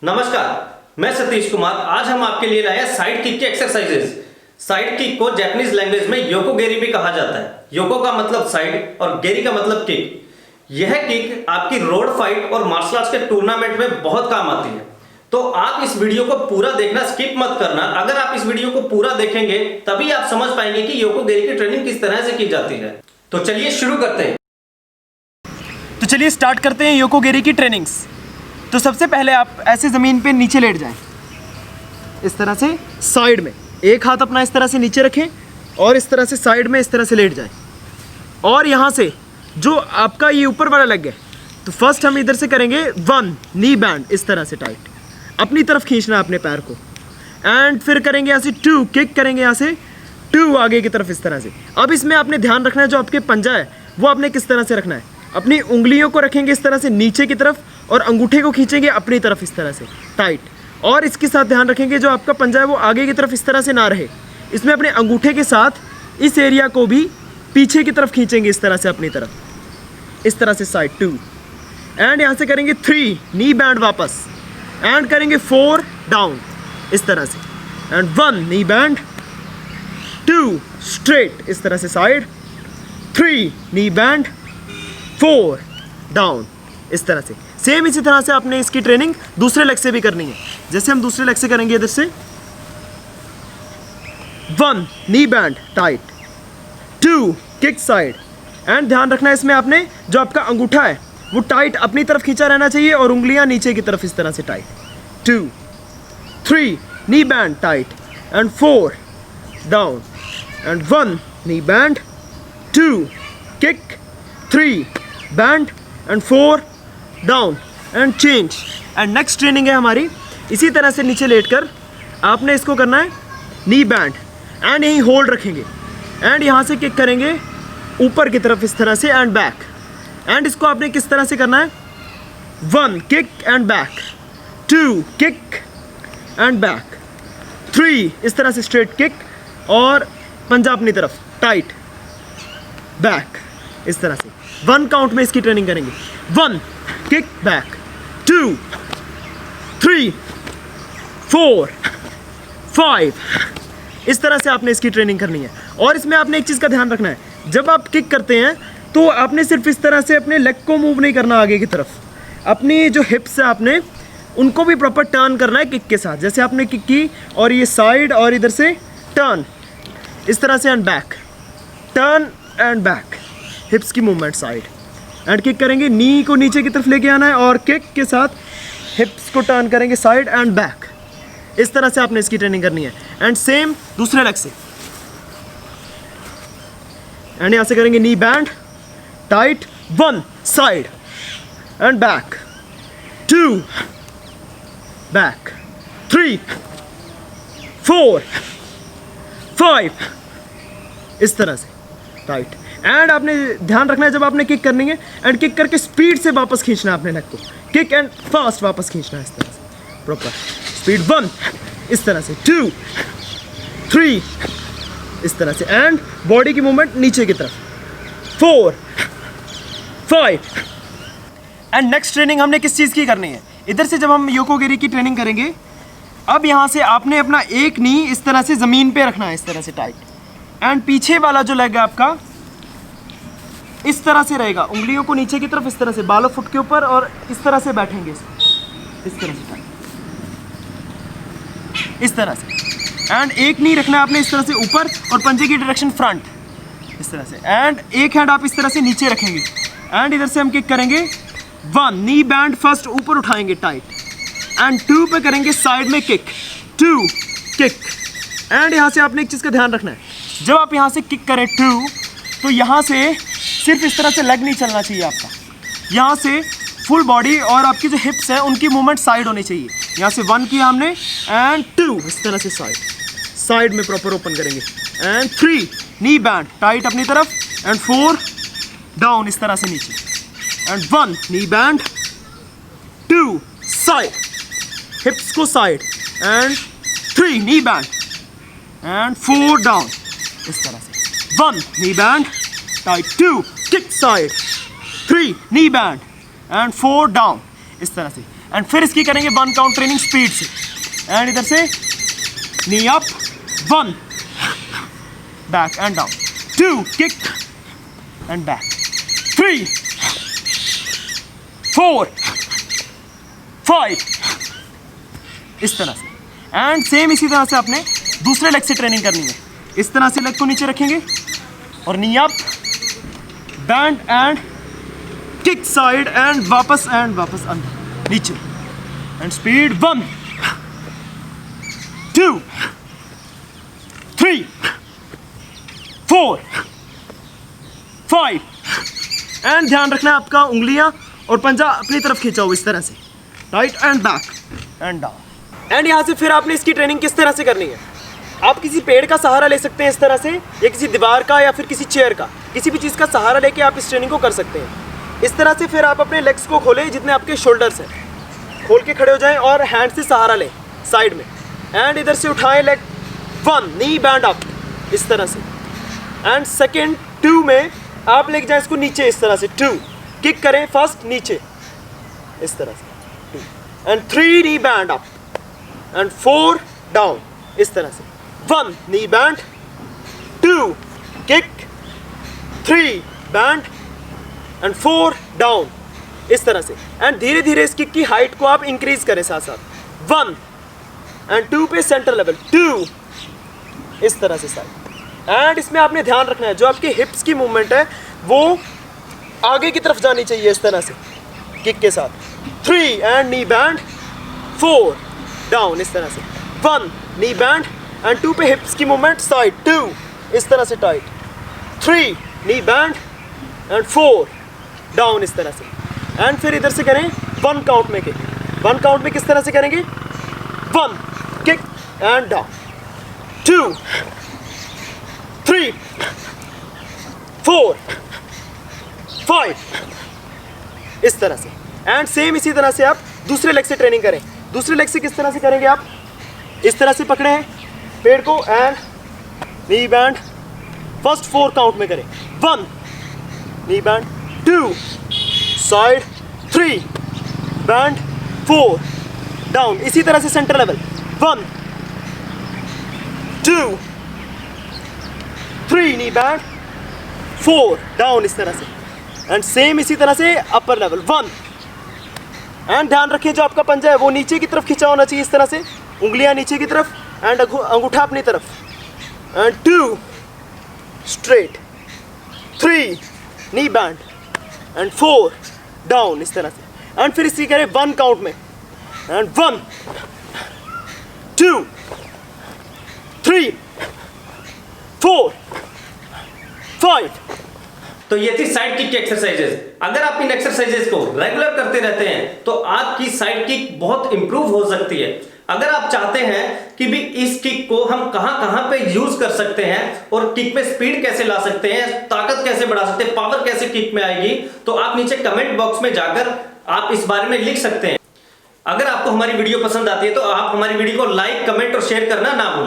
नमस्कार, मैं सतीश कुमार। आज हम आपके लिए लाए हैं साइड किक के एक्सरसाइजेस। साइड किक को जापानीज लैंग्वेज में योको गेरी भी कहा जाता है। योको का मतलब साइड और गेरी का मतलब किक। यह किक आपकी रोड फाइट और मार्शल आर्ट्स के टूर्नामेंट में बहुत काम आती है। तो आप इस वीडियो को पूरा देखना, स्किप मत करना। अगर आप इस वीडियो को पूरा देखेंगे तभी आप समझ पाएंगे कि योको गेरी की ट्रेनिंग किस तरह से की जाती है। तो चलिए शुरू करते हैं। तो चलिए स्टार्ट करते हैं योको गेरी की ट्रेनिंग्स। तो सबसे पहले आप ऐसे ज़मीन पे नीचे लेट जाएं, इस तरह से साइड में। एक हाथ अपना इस तरह से नीचे रखें और इस तरह से साइड में इस तरह से लेट जाएं। और यहाँ से जो आपका ये ऊपर वाला लेग है, तो फर्स्ट हम इधर से करेंगे 1 नी बैंड, इस तरह से टाइट अपनी तरफ खींचना है अपने पैर को। एंड फिर करेंगे यहाँ से 2 किक करेंगे, यहाँ से 2 आगे की तरफ इस तरह से। अब इसमें आपने ध्यान रखना है जो आपके पंजा है वो आपने किस तरह से रखना है। अपनी उंगलियों को रखेंगे इस तरह से नीचे की तरफ और अंगूठे को खींचेंगे अपनी तरफ इस तरह से टाइट। और इसके साथ ध्यान रखेंगे जो आपका पंजा है वो आगे की तरफ इस तरह से ना रहे। इसमें अपने अंगूठे के साथ इस एरिया को भी पीछे की तरफ खींचेंगे इस तरह से अपनी तरफ, इस तरह से साइड 2। एंड यहाँ से करेंगे 3 नी बैंड वापस। एंड करेंगे 4 डाउन इस तरह से। एंड 1 नी बैंड, 2 स्ट्रेट इस तरह से साइड, 3 नी बैंड, 4 डाउन इस तरह से। सेम इसी तरह से आपने इसकी ट्रेनिंग दूसरे लेग से भी करनी है। जैसे हम दूसरे लेग से करेंगे इधर से 1 knee band tight, 2 kick side. And ध्यान रखना है इसमें आपने जो आपका अंगूठा है वो टाइट अपनी तरफ खींचा रहना चाहिए और उंगलियां नीचे की तरफ इस तरह से tight. 2 3 knee band tight and 4 down and 1 knee band, 2 kick, 3 band and 4 down and change. And next training है हमारी इसी तरह से नीचे लेटकर आपने इसको करना है नी बैंड। एंड यहीं होल्ड रखेंगे एंड यहाँ से किक करेंगे ऊपर की तरफ इस तरह से एंड बैक। एंड इसको आपने किस तरह से करना है, 1 kick and back, 2 kick and back, 3 इस तरह से स्ट्रेट किक और पंजा अपनी तरफ टाइट बैक इस तरह से। 1 काउंट में इसकी ट्रेनिंग करेंगे। 1 किक बैक, 2 3 4 5 इस तरह से आपने इसकी ट्रेनिंग करनी है। और इसमें आपने एक चीज़ का ध्यान रखना है, जब आप किक करते हैं तो आपने सिर्फ इस तरह से अपने लेग को मूव नहीं करना आगे की तरफ। अपनी जो हिप्स है आपने उनको भी प्रॉपर टर्न करना है किक के साथ। जैसे आपने किक की और ये साइड और इधर से टर्न इस तरह से and back, turn and back, हिप्स की मूवमेंट साइड। एंड किक करेंगे, नी को नीचे की तरफ लेके आना है और किक के साथ हिप्स को टर्न करेंगे साइड एंड बैक। इस तरह से आपने इसकी ट्रेनिंग करनी है। एंड सेम दूसरे लेग से। एंड यहाँ से करेंगे knee band tight, 1 side and back, 2 back, 3 4 5 इस तरह से टाइट। एंड आपने ध्यान रखना है जब आपने किक करनी है एंड किक करके स्पीड से वापस खींचना है अपने लेग को। किक एंड फास्ट वापस खींचना है इस तरह से प्रॉपर स्पीड। 1 इस तरह से, 2 3 इस तरह से। एंड बॉडी की मूवमेंट नीचे की तरफ, 4 5। एंड नेक्स्ट ट्रेनिंग हमने किस चीज़ की करनी है, इधर से जब हम योको गेरी की ट्रेनिंग करेंगे, अब यहाँ से आपने अपना एक नी इस तरह से ज़मीन पे रखना है इस तरह से टाइट। एंड पीछे वाला जो लेग है आपका इस तरह से रहेगा, उंगलियों को नीचे की तरफ इस तरह से बालों फुट के ऊपर और इस तरह से बैठेंगे इस तरह से टाइट, इस तरह से। एंड एक नी रखना है आपने इस तरह से ऊपर और पंजे की डायरेक्शन फ्रंट इस तरह से। एंड एक हैंड आप इस तरह से नीचे रखेंगे एंड इधर से हम किक करेंगे। 1 नी बैंड फर्स्ट ऊपर उठाएंगे टाइट एंड 2 पे करेंगे साइड में किक, 2 किक। एंड यहाँ से आपने एक चीज़ का ध्यान रखना है, जब आप यहाँ से किक करें 2 तो यहाँ से सिर्फ इस तरह से लेग नहीं चलना चाहिए आपका, यहाँ से फुल बॉडी और आपकी जो हिप्स है उनकी मूवमेंट साइड होनी चाहिए। यहाँ से 1 किया हमने एंड 2 इस तरह से साइड में प्रॉपर ओपन करेंगे। एंड 3 नी बैंड टाइट अपनी तरफ एंड 4 डाउन इस तरह से नीचे। And 1 knee band, 2 side, hips को side and 3 knee band and 4 down इस तरह से। 1 knee bend, type 2 kick side, 3 knee bend and 4 down, इस तरह से। एंड फिर इसकी करेंगे 1 काउंट ट्रेनिंग स्पीड से, एंड इधर से knee up, 1 back and down, 2 kick and back, 3 4 5, इस तरह से। एंड सेम इसी तरह से आपने दूसरे लेग से ट्रेनिंग करनी है। इस तरह से लेग को नीचे रखेंगे और knee up, band and kick side and वापस अंदर नीचे, एंड स्पीड 1 2 3 4 5, एंड ध्यान रखना है आपका उंगलियां और पंजा अपनी तरफ खींचा हो इस तरह से, right and back and down. And यहाँ से फिर आपने इसकी ट्रेनिंग किस तरह से करनी है, आप किसी पेड़ का सहारा ले सकते हैं इस तरह से, या किसी दीवार का, या फिर किसी चेयर का, किसी भी चीज़ का सहारा लेके आप इस ट्रेनिंग को कर सकते हैं। इस तरह से फिर आप अपने लेग्स को खोलें, जितने आपके शोल्डर्स हैं खोल के खड़े हो जाएं और हैंड से सहारा लें साइड में, एंड इधर से उठाएं लेग, 1 नी बैंड अप इस तरह से, एंड सेकेंड 2 में आप लेके जाएं इसको नीचे इस तरह से, 2 किक करें फर्स्ट नीचे इस तरह से, 2 and 3 knee band up and 4 down इस तरह से, 1 knee bend, 2 kick, 3 bend and 4 down इस तरह से। एंड धीरे धीरे इस किक की हाइट को आप इंक्रीज करें साथ साथ, 1 एंड 2 पे सेंटर लेवल, 2 इस तरह से साइड। एंड इसमें आपने ध्यान रखना है जो आपके हिप्स की मूवमेंट है वो आगे की तरफ जानी चाहिए इस तरह से किक के साथ, 3 एंड knee bend, 4 डाउन इस तरह से, 1 knee bend एंड 2 पे हिप्स की मूवमेंट साइड, 2 इस तरह से tight, 3 knee band and 4 down इस तरह से। एंड फिर इधर से करें 1 काउंट में किक, 1 काउंट में किस तरह से करेंगे, 1 किक एंड डाउन, 2 3 4 5 इस तरह से। एंड सेम इसी तरह से आप दूसरे लेग से ट्रेनिंग करें। दूसरे लेग से किस तरह से करेंगे, आप इस तरह से पकड़े हैं पेड़ को and knee band, first 4 count में करें, 1 knee band, 2 side, 3 band, 4 down इसी तरह से centre level, 1 2 3 knee band, 4 down इस तरह से। एंड सेम इसी तरह से अपर लेवल, 1 एंड ध्यान रखिए जो आपका पंजा है वो नीचे की तरफ खींचा होना चाहिए इस तरह से, उंगलियां नीचे की तरफ एंड अंगूठा अपनी तरफ, and 2 straight, 3 knee band and 4 down इस तरह से। एंड फिर इसी करें 1 काउंट में, एंड 1 2 3 4 5। तो ये थी साइड किक की एक्सरसाइजेज। अगर आप इन एक्सरसाइजेज को रेगुलर करते रहते हैं तो आपकी साइड किक बहुत इंप्रूव हो सकती है। अगर आप चाहते हैं कि भी इस किक को हम कहां पे यूज कर सकते हैं और किक में स्पीड कैसे ला सकते हैं, ताकत कैसे बढ़ा सकते हैं, पावर कैसे किक में आएगी, तो आप नीचे कमेंट बॉक्स में जाकर आप इस बारे में लिख सकते हैं। अगर आपको हमारी वीडियो पसंद आती है तो आप हमारी वीडियो को लाइक, कमेंट और शेयर करना ना भूलें।